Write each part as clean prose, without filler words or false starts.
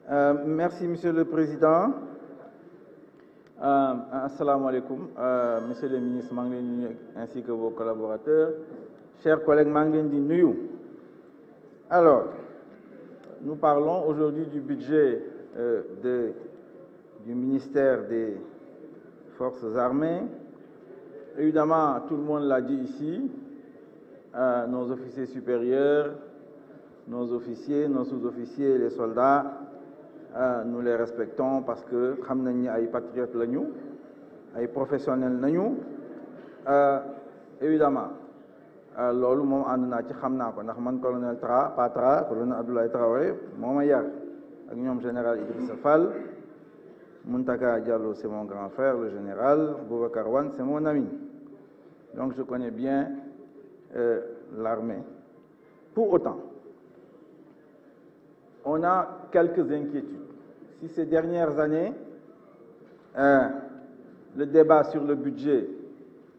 Merci, Monsieur le Président. Assalamu alaikum, Monsieur le ministre Manglin ainsi que vos collaborateurs. Chers collègues Manglin di nuyu. Alors, nous parlons aujourd'hui du budget du ministère des Forces armées. Évidemment, tout le monde l'a dit ici, nos officiers supérieurs, nos officiers, nos sous-officiers, les soldats, nous les respectons parce que xam nañ ni ay patriotes lañu, ay professionnels nañu. Évidemment, loolu moom ànd naa ci xam naa ko ndax man colonel colonel Abdoulaye Traoré moo ma yar ak ñoom général Idrissa Fall, Muntaka Diallo c'est mon grand frère, le général Boubacar Wane c'est mon ami. Donc je connais bien l'armée. Pour autant, on a quelques inquiétudes. Si ces dernières années, le débat sur le budget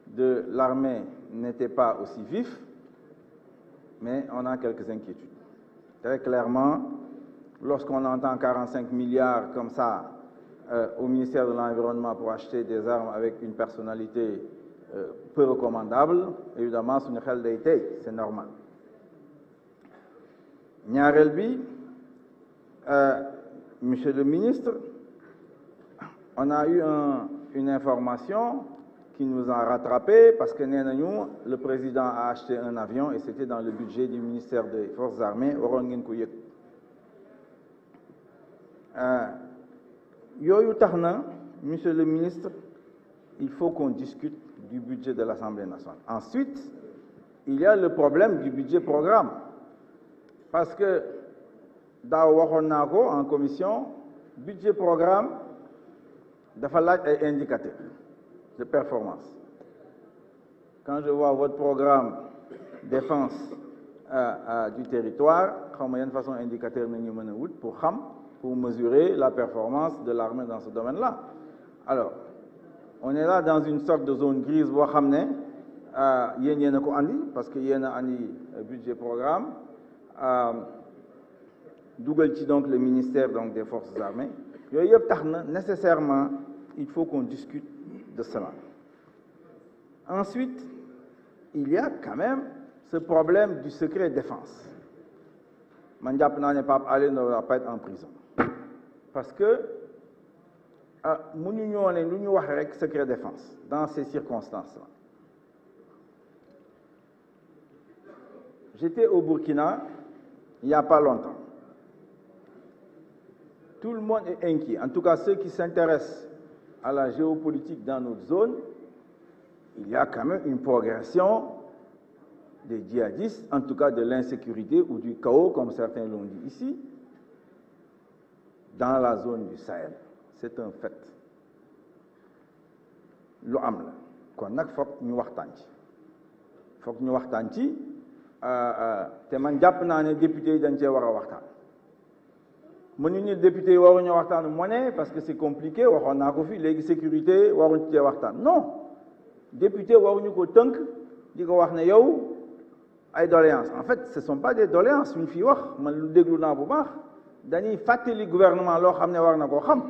de l'armée n'était pas aussi vif, mais on a quelques inquiétudes. Très clairement, lorsqu'on entend 45 milliards comme ça au ministère de l'Environnement pour acheter des armes avec une personnalité peu recommandable, évidemment, suñu xel day tey, c'est normal. ñaareel bi, Monsieur le ministre, on a eu une information qui nous a rattrapé parce que le président a acheté un avion et c'était dans le budget du ministère des Forces armées. Monsieur le ministre, il faut qu'on discute du budget de l'Assemblée nationale. Ensuite, il y a le problème du budget programme. Parce que en commission, budget programme dafa laaj ay indicateurs de performance. Quand je vois votre programme défense du territoire, il y a une façon indicateur pour mesurer la performance de l'armée dans ce domaine-là. Alors, on est là dans une sorte de zone grise, parce qu'il y a un budget programme. Donc le ministère des Forces armées. Nécessairement, il faut qu'on discute de cela. Ensuite, il y a quand même ce problème du secret défense. Mandiap Pape Ali ne va pas être en prison. Parce que nous avons un secret défense dans ces circonstances-là. J'étais au Burkina il n'y a pas longtemps. Tout le monde est inquiet. En tout cas, ceux qui s'intéressent à la géopolitique dans notre zone, il y a quand même une progression des djihadistes, en tout cas de l'insécurité ou du chaos, comme certains l'ont dit ici, dans la zone du Sahel. C'est un fait. Lu am la kon nag foog ñu waxtaan ci te man jàpp naa ne député yi dañ cee war a waxtaan. Mënuñu député yi waruñu waxtaan monnaie parce que c'est compliqué, waxoon naa ko fi léegi sécurité waruñu cee waxtaan. Non, député waruñu ko tënk di ko wax ne yow ay doléances. En fait, ce ne sont pas des doléances suñu fi wax man lu déglu naa bu baax dañuy fàttali gouvernement loo xam ne war na koo xam.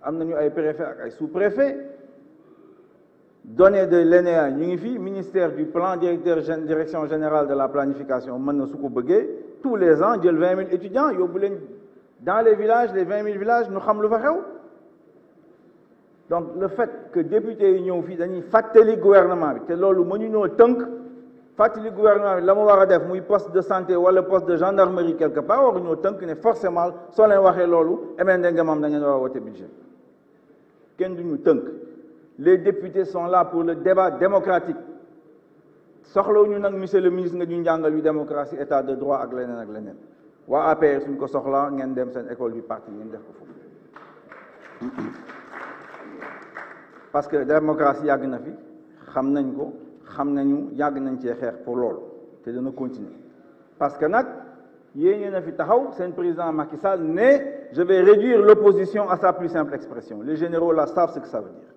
Am nañu ay préfet ak ay sous-préfet. Données de l'ENEA ñu ngi fi ministère du plan direction générale de la planification mën na su ko bëggee tous les ans jël 20 000 étudiants yóbbu leen dans les villages les 20 000 villages ñu xam lu fa xew. Donc le fait que député yi ñëw fii dañuy fàttali gouvernement bi te loolu mënuñoo tënk fàttali gouvernement bi la mu war a def muy poste de santé wala poste de gendarmerie quelque part waruñoo tënk ne forcément soo leen waxee loolu emende nga mam da ngeen war a wote budget kenn duñu tënk. Les députés sont là pour le débat démocratique. Soxlawuñu nag monsieur le ministre nga ñu jàngal yu démocratie état de droit ak leneen ak leneen waa APR suñ ko soxlaa ngeen dem seen école du parti ngeen def ko foofu. Parce que démocratie yàgg na fi xam nañ ko xam nañu yàgg nañ cee xeex pour loolu te dana continuer. Parce que nag yéen na fi taxaw seen président Macky Sall ne je vais réduire l'opposition à sa plus simple expression. Les généraux là savent ce que ça veut dire.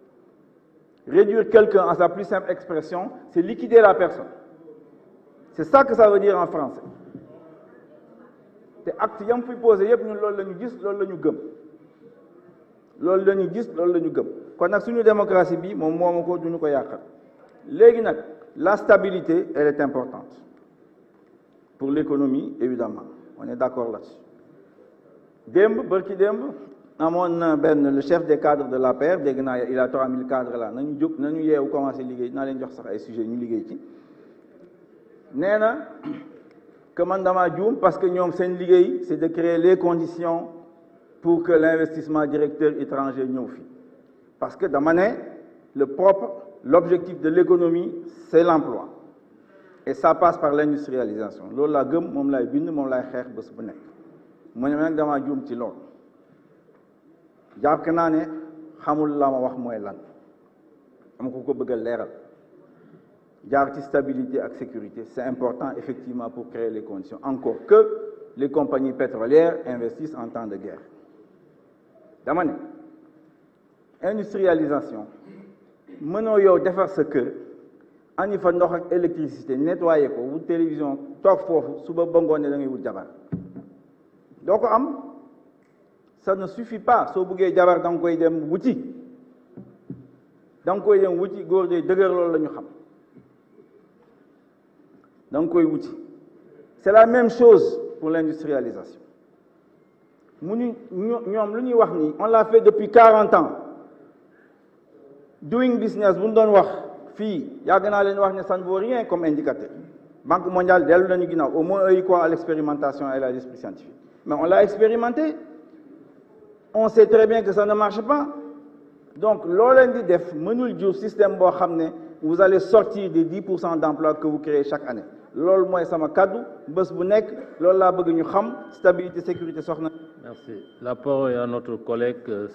Réduire quelqu'un à sa plus simple expression, c'est liquider la personne. C'est ça que ça veut dire en français. te acte yam fi posé yëpp ñun loolu la ñu gis loolu la ñu gëm loolu la ñu gis loolu la ñu gëm kon nag suñu démocratie bi moom moomu ko duñu ko yàqal léegi nag la stabilité elle est importante pour l'économie évidemment on est d'accord là-dessus démb bërki démb amoon na benn le chef des cadres de l'APR dégg naa il a 3000 cadres là nañu jóg nañu yeewu commencé liggéey naa leen jox sax ay sujets ñu liggéey ci nee na que man dama juum parce que ñoom seen liggéey c'est de créer les conditions pour que l'investissement directeur étranger ñëw fi parce que dama ne l'objectif de l'économie c'est l'emploi et ça passe par l'industrialisation loolu laa gëm moom laay bind moom laay xeex bés bu nekk mu ne nag dama juum ci loolu jàpp naa ne xamul la ma wax mooy lan am ko bëgg a leeral jaar ci stabilité ak sécurité c'est important effectivement pour créer les conditions encore que les compagnies pétrolières investissent en temps de guerre dama ne industrialisation mënoo yow defar sa kër ani fa ndox ak électricité nettoyer ko wut télévision toog foofu suba ba ngoon ne da ngay wut jabar doo ko am ça ne suffit pas soo bëggee jabar da nga koy dem wuti góor de dëgër loolu la ñu xam da nga koy wuti c'est la même chose pour l'industrialisation ñoom lu ñuy wax ni on l'a fait depuis 40 ans doing business bu ñu doon wax fii yàgg naa leen wax ne ça ne vaut rien comme indicateur Banque mondiale dellu nañu ginnaaw au moins eux ils croient à l'expérimentation et à l'esprit scientifique mais on l'a expérimenté on sait très bien que ça ne marche pas donc loo leen di def mënul jur système boo xam ne vous allez sortir des 10% d'emplois que vous créez chaque année loolu mooy sama kaddu bés bu nekk loolu laa bëgg ñu xam stabilité sécurité soxna. Merci. La parole est à notre collègue